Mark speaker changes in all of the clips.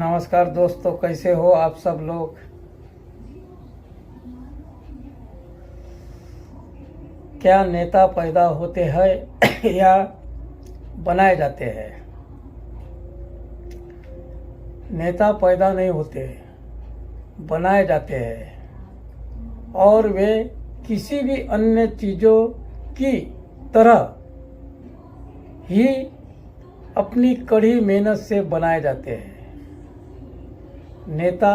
Speaker 1: नमस्कार दोस्तों, कैसे हो आप सब लोग। क्या नेता पैदा होते हैं या बनाए जाते हैं? नेता पैदा नहीं होते, बनाए जाते हैं और वे किसी भी अन्य चीज़ों की तरह ही अपनी कड़ी मेहनत से बनाए जाते हैं। नेता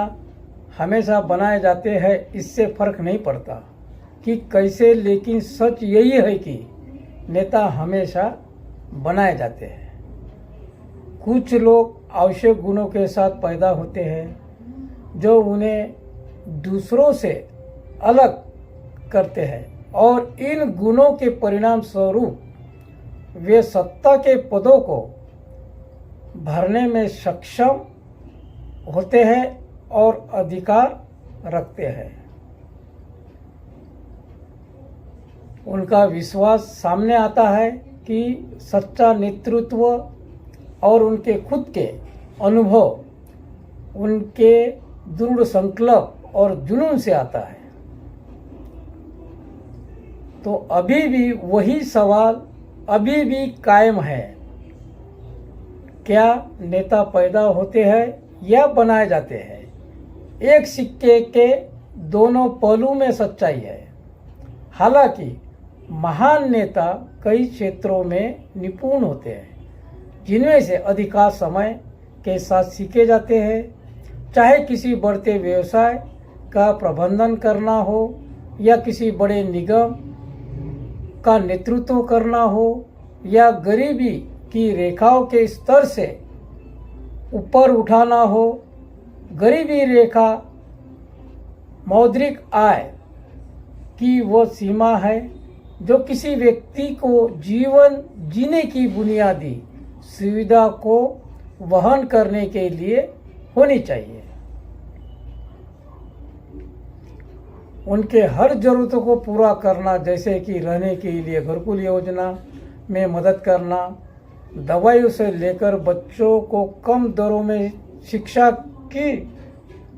Speaker 1: हमेशा बनाए जाते हैं, इससे फर्क नहीं पड़ता कि कैसे, लेकिन सच यही है कि नेता हमेशा बनाए जाते हैं। कुछ लोग आवश्यक गुणों के साथ पैदा होते हैं जो उन्हें दूसरों से अलग करते हैं और इन गुणों के परिणाम स्वरूप वे सत्ता के पदों को भरने में सक्षम होते हैं और अधिकार रखते हैं। उनका विश्वास सामने आता है कि सच्चा नेतृत्व और उनके खुद के अनुभव उनके दृढ़ संकल्प और जुनून से आता है। तो अभी भी वही सवाल अभी भी कायम है, क्या नेता पैदा होते हैं या बनाए जाते हैं? एक सिक्के के दोनों पहलू में सच्चाई है। हालांकि महान नेता कई क्षेत्रों में निपुण होते हैं, जिनमें से अधिकांश समय के साथ सीखे जाते हैं। चाहे किसी बढ़ते व्यवसाय का प्रबंधन करना हो या किसी बड़े निगम का नेतृत्व करना हो या गरीबी की रेखाओं के स्तर से ऊपर उठाना हो। गरीबी रेखा मौद्रिक आय की वो सीमा है जो किसी व्यक्ति को जीवन जीने की बुनियादी सुविधा को वहन करने के लिए होनी चाहिए। उनके हर जरूरतों को पूरा करना, जैसे कि रहने के लिए घरकुल योजना में मदद करना, दवाइयों से लेकर बच्चों को कम दरों में शिक्षा की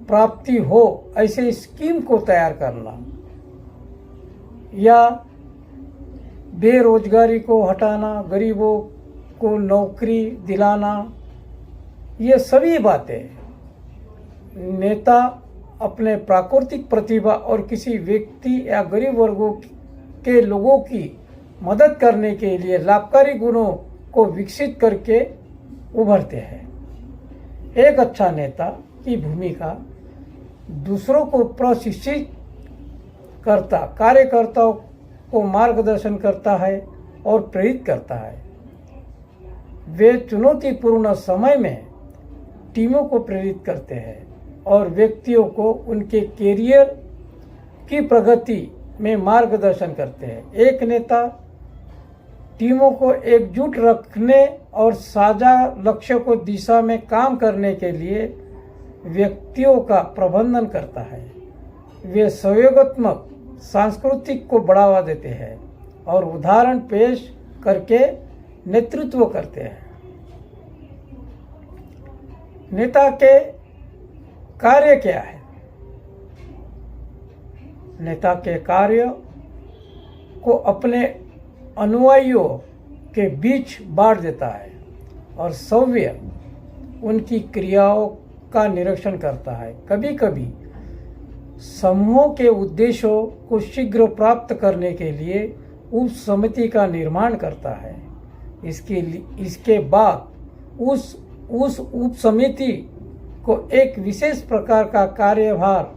Speaker 1: प्राप्ति हो ऐसे स्कीम को तैयार करना, या बेरोजगारी को हटाना, गरीबों को नौकरी दिलाना, ये सभी बातें नेता अपने प्राकृतिक प्रतिभा और किसी व्यक्ति या गरीब वर्गों के लोगों की मदद करने के लिए लाभकारी गुणों को विकसित करके उभरते हैं। एक अच्छा नेता की भूमिका दूसरों को प्रशिक्षित करता, कार्यकर्ताओं को मार्गदर्शन करता है और प्रेरित करता है। वे चुनौतीपूर्ण समय में टीमों को प्रेरित करते हैं और व्यक्तियों को उनके कैरियर की प्रगति में मार्गदर्शन करते हैं। एक नेता टीमों को एकजुट रखने और साझा लक्ष्य को दिशा में काम करने के लिए व्यक्तियों का प्रबंधन करता है। वे सहयोगात्मक सांस्कृतिक को बढ़ावा देते हैं और उदाहरण पेश करके नेतृत्व करते हैं। नेता के कार्य क्या है? नेता के कार्य को अपने अनुयायियों के बीच बांट देता है और सव्य उनकी क्रियाओं का निरीक्षण करता है। कभी कभी समूह के उद्देश्यों को शीघ्र प्राप्त करने के लिए उप समिति का निर्माण करता है। इसके बाद उस उप समिति को एक विशेष प्रकार का कार्यभार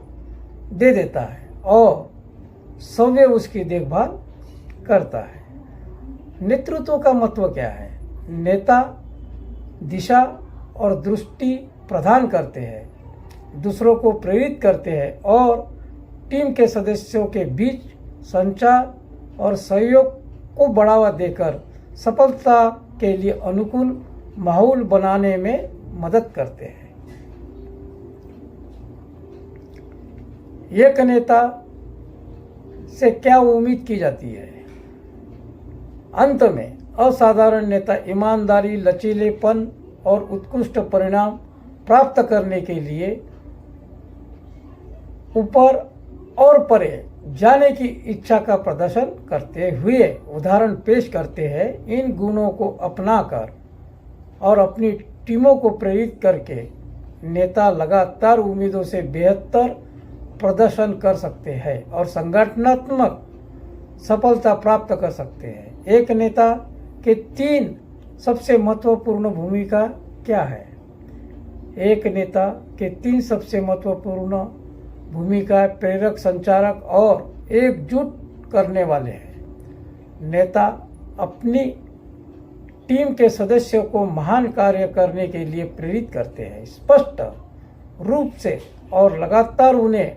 Speaker 1: दे देता है और सव्य उसकी देखभाल करता है। नेतृत्व का महत्व क्या है? नेता दिशा और दृष्टि प्रदान करते हैं, दूसरों को प्रेरित करते हैं और टीम के सदस्यों के बीच संचार और सहयोग को बढ़ावा देकर सफलता के लिए अनुकूल माहौल बनाने में मदद करते हैं। एक नेता से क्या उम्मीद की जाती है? अंत में असाधारण नेता ईमानदारी, लचीलेपन और उत्कृष्ट परिणाम प्राप्त करने के लिए ऊपर और परे जाने की इच्छा का प्रदर्शन करते हुए उदाहरण पेश करते हैं। इन गुणों को अपनाकर और अपनी टीमों को प्रेरित करके नेता लगातार उम्मीदों से बेहतर प्रदर्शन कर सकते हैं और संगठनात्मक सफलता प्राप्त कर सकते हैं। एक नेता के 3 सबसे महत्वपूर्ण भूमिका क्या है? एक नेता के 3 सबसे महत्वपूर्ण भूमिका प्रेरक, संचारक और एकजुट करने वाले हैं। नेता अपनी टीम के सदस्यों को महान कार्य करने के लिए प्रेरित करते हैं, स्पष्ट रूप से और लगातार उन्हें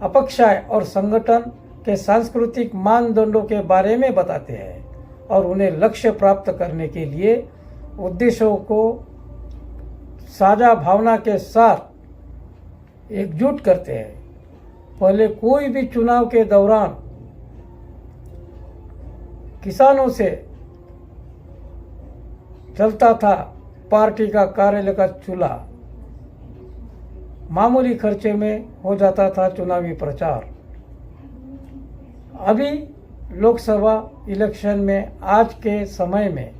Speaker 1: अपेक्षाएं और संगठन के सांस्कृतिक मानदंडों के बारे में बताते हैं और उन्हें लक्ष्य प्राप्त करने के लिए उद्देश्यों को साझा भावना के साथ एकजुट करते हैं। पहले कोई भी चुनाव के दौरान किसानों से चलता था पार्टी का कार्यालय का चूल्हा, मामूली खर्चे में हो जाता था चुनावी प्रचार। अभी लोकसभा इलेक्शन में आज के समय में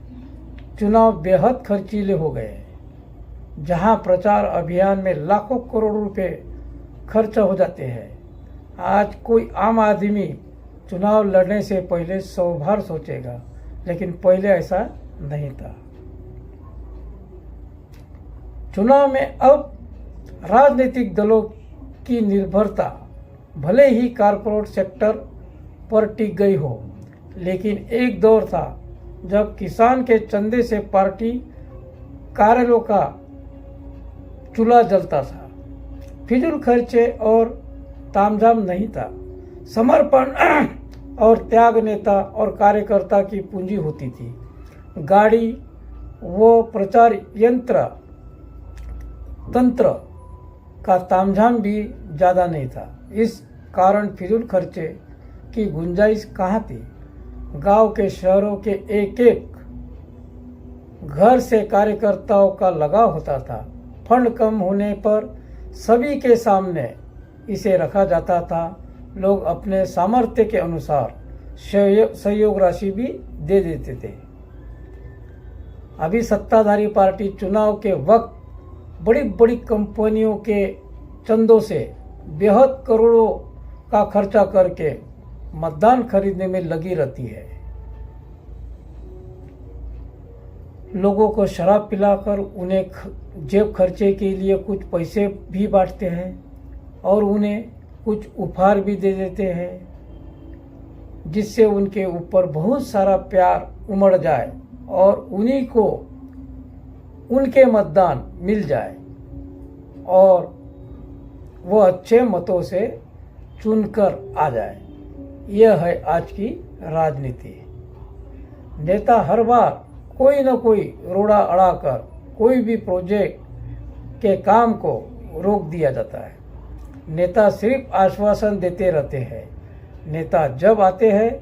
Speaker 1: चुनाव बेहद खर्चीले हो गए हैं, जहां प्रचार अभियान में लाखों करोड़ रुपए खर्च हो जाते हैं। आज कोई आम आदमी चुनाव लड़ने से पहले 100 बार सोचेगा, लेकिन पहले ऐसा नहीं था। चुनाव में अब राजनीतिक दलों की निर्भरता भले ही कॉर्पोरेट सेक्टर पर टिक गई हो, लेकिन एक दौर था जब किसान के चंदे से पार्टी कार्यालयों का चूल्हा जलता था। फिजूल खर्चे और तामझाम नहीं था। समर्पण और त्याग नेता और कार्यकर्ता की पूंजी होती थी। गाड़ी वो प्रचार तंत्र का तामझाम भी ज़्यादा नहीं था। इस कारण फिजूल खर्चे की गुंजाइश कहाँ थी? गांव के शहरों के एक एक घर से कार्यकर्ताओं का लगाव होता था। फंड कम होने पर सभी के सामने इसे रखा जाता था। लोग अपने सामर्थ्य के अनुसार सहयोग राशि भी दे देते थे। अभी सत्ताधारी पार्टी चुनाव के वक्त बड़ी बड़ी कंपनियों के चंदों से बेहद करोड़ों का खर्चा करके मतदान खरीदने में लगी रहती है। लोगों को शराब पिलाकर उन्हें जेब खर्चे के लिए कुछ पैसे भी बांटते हैं और उन्हें कुछ उपहार भी दे देते हैं, जिससे उनके ऊपर बहुत सारा प्यार उमड़ जाए और उन्हीं को उनके मतदान मिल जाए और वो अच्छे मतों से चुनकर आ जाए। यह है आज की राजनीति। नेता हर बार कोई न कोई रोड़ा अड़ाकर कोई भी प्रोजेक्ट के काम को रोक दिया जाता है। नेता सिर्फ आश्वासन देते रहते हैं। नेता जब आते हैं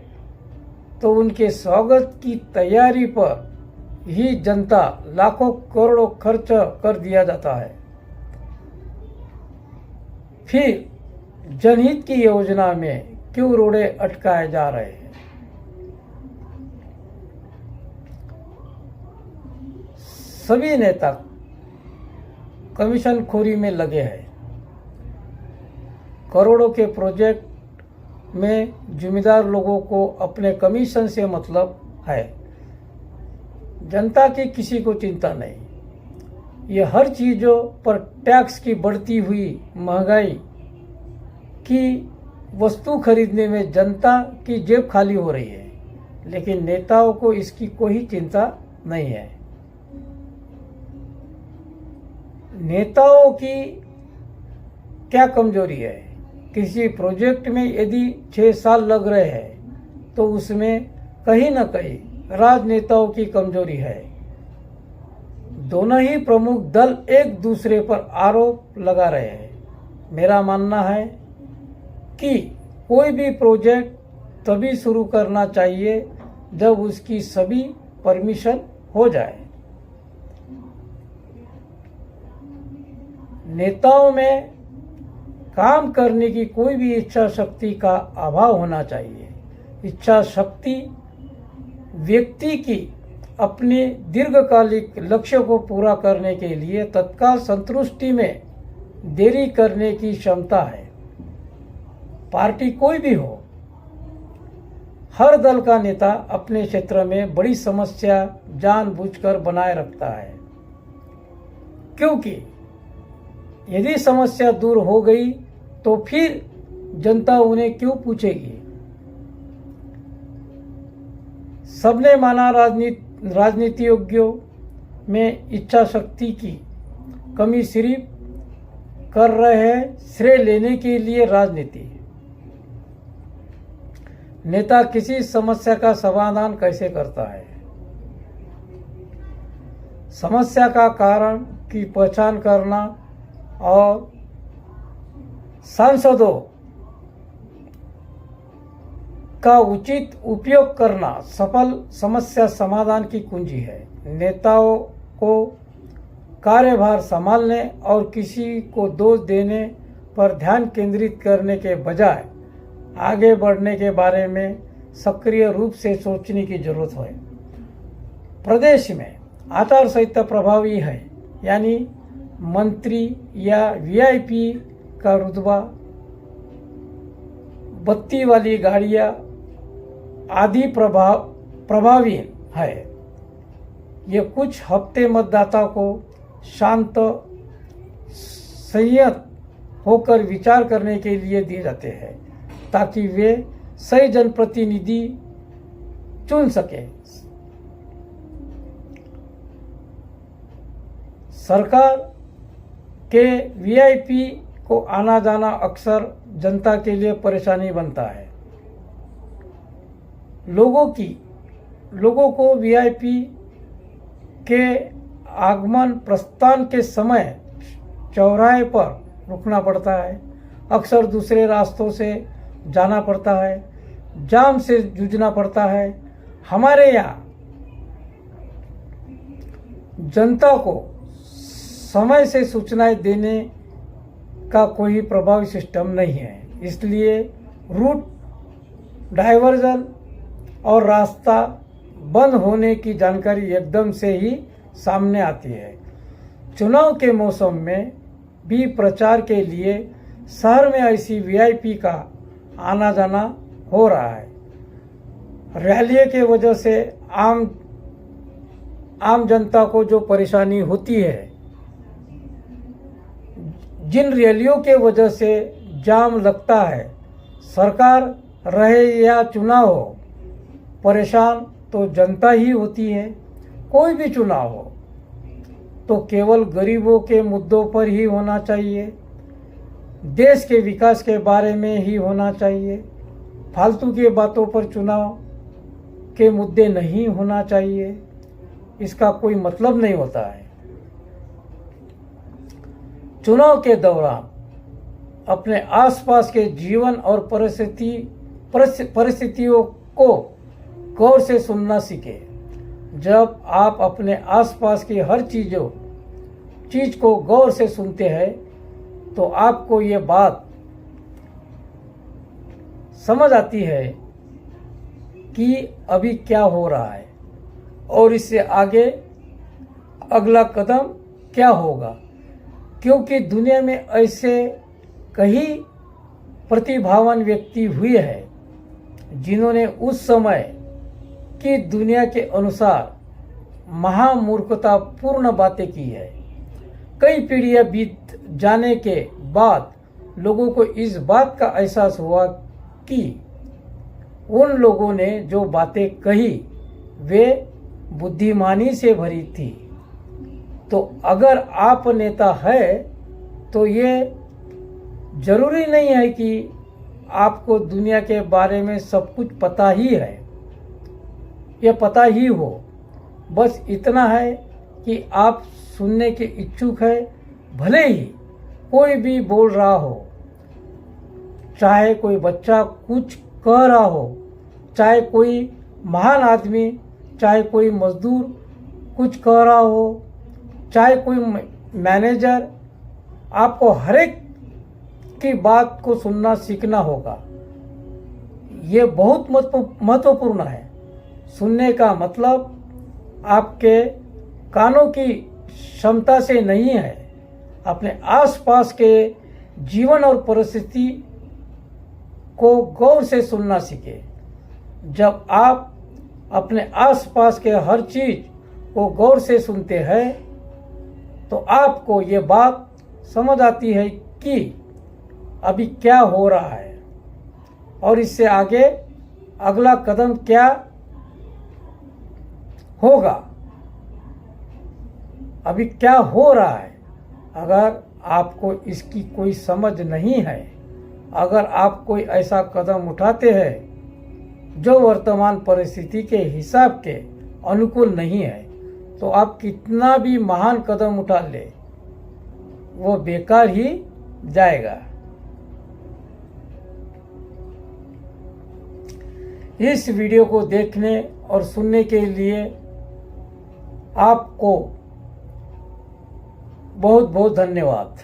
Speaker 1: तो उनके स्वागत की तैयारी पर ही जनता लाखों करोड़ों खर्च कर दिया जाता है। फिर जनहित की योजना में क्यों रोड़े अटकाए जा रहे हैं? सभी नेता कमीशन खोरी में लगे हैं। करोड़ों के प्रोजेक्ट में जिम्मेदार लोगों को अपने कमीशन से मतलब है। जनता की किसी को चिंता नहीं। ये हर चीज़ों पर टैक्स की बढ़ती हुई महंगाई की वस्तु खरीदने में जनता की जेब खाली हो रही है, लेकिन नेताओं को इसकी कोई चिंता नहीं है। नेताओं की क्या कमजोरी है? किसी प्रोजेक्ट में यदि 6 साल लग रहे हैं तो उसमें कहीं न कहीं राजनेताओं की कमजोरी है। दोनों ही प्रमुख दल एक दूसरे पर आरोप लगा रहे हैं। मेरा मानना है कि कोई भी प्रोजेक्ट तभी शुरू करना चाहिए जब उसकी सभी परमिशन हो जाए। नेताओं में काम करने की कोई भी इच्छा शक्ति का अभाव होना चाहिए। इच्छा शक्ति व्यक्ति की अपने दीर्घकालिक लक्ष्य को पूरा करने के लिए तत्काल संतुष्टि में देरी करने की क्षमता है। पार्टी कोई भी हो, हर दल का नेता अपने क्षेत्र में बड़ी समस्या जानबूझकर बनाए रखता है, क्योंकि यदि समस्या दूर हो गई तो फिर जनता उन्हें क्यों पूछेगी। सबने माना राजनीतिज्ञों में इच्छा शक्ति की कमी सिर्फ कर रहे हैं श्रेय लेने के लिए राजनीति। नेता किसी समस्या का समाधान कैसे करता है? समस्या का कारण की पहचान करना और सांसदों का उचित उपयोग करना सफल समस्या समाधान की कुंजी है। नेताओं को कार्यभार संभालने और किसी को दोष देने पर ध्यान केंद्रित करने के बजाय आगे बढ़ने के बारे में सक्रिय रूप से सोचने की जरूरत है। प्रदेश में आचार संहिता प्रभावी है, यानी मंत्री या वीआईपी का रुतबा, बत्ती वाली गाड़ियां आदि प्रभावी है। ये कुछ हफ्ते मतदाता को शांत संयत होकर विचार करने के लिए दिए जाते हैं, ताकि वे सही जनप्रतिनिधि चुन सके। सरकार के वीआईपी को आना जाना अक्सर जनता के लिए परेशानी बनता है। लोगों को वीआईपी के आगमन प्रस्थान के समय चौराहे पर रुकना पड़ता है, अक्सर दूसरे रास्तों से जाना पड़ता है, जाम से जूझना पड़ता है। हमारे यहाँ जनता को समय से सूचनाएं देने का कोई प्रभावी सिस्टम नहीं है, इसलिए रूट डाइवर्जन और रास्ता बंद होने की जानकारी एकदम से ही सामने आती है। चुनाव के मौसम में भी प्रचार के लिए शहर में ऐसी वीआईपी का आना जाना हो रहा है। रैली के वजह से आम जनता को जो परेशानी होती है, जिन रैलियों के वजह से जाम लगता है, सरकार रहे या चुनाव हो, परेशान तो जनता ही होती है। कोई भी चुनाव हो तो केवल गरीबों के मुद्दों पर ही होना चाहिए, देश के विकास के बारे में ही होना चाहिए। फालतू की बातों पर चुनाव के मुद्दे नहीं होना चाहिए, इसका कोई मतलब नहीं होता है। चुनाव के दौरान अपने आसपास के जीवन और परिस्थितियों को गौर से सुनना सीखें। जब आप अपने आसपास की हर चीज को गौर से सुनते हैं तो आपको ये बात समझ आती है कि अभी क्या हो रहा है और इससे आगे अगला कदम क्या होगा, क्योंकि दुनिया में ऐसे कई प्रतिभावान व्यक्ति हुए हैं जिन्होंने उस समय की दुनिया के अनुसार महामूर्खतापूर्ण बातें की है। कई पीढ़ियां बीत जाने के बाद लोगों को इस बात का एहसास हुआ कि उन लोगों ने जो बातें कही वे बुद्धिमानी से भरी थी। तो अगर आप नेता है तो ये जरूरी नहीं है कि आपको दुनिया के बारे में सब कुछ पता ही है, यह पता ही हो। बस इतना है कि आप सुनने के इच्छुक है, भले ही कोई भी बोल रहा हो, चाहे कोई बच्चा कुछ कह रहा हो, चाहे कोई महान आदमी, चाहे कोई मजदूर कुछ कह रहा हो, चाहे कोई मैनेजर आपको हर एक की बात को सुनना सीखना होगा। ये बहुत महत्वपूर्ण है। सुनने का मतलब आपके कानों की क्षमता से नहीं है, अपने आसपास के जीवन और परिस्थिति को गौर से सुनना सीखें। जब आप अपने आसपास के हर चीज को गौर से सुनते हैं तो आपको ये बात समझ आती है कि अभी क्या हो रहा है और इससे आगे अगला कदम क्या होगा। अभी क्या हो रहा है। अगर आपको इसकी कोई समझ नहीं है, अगर आप कोई ऐसा कदम उठाते हैं जो वर्तमान परिस्थिति के हिसाब के अनुकूल नहीं है, तो आप कितना भी महान कदम उठा ले वो बेकार ही जाएगा। इस वीडियो को देखने और सुनने के लिए आपको बहुत बहुत धन्यवाद।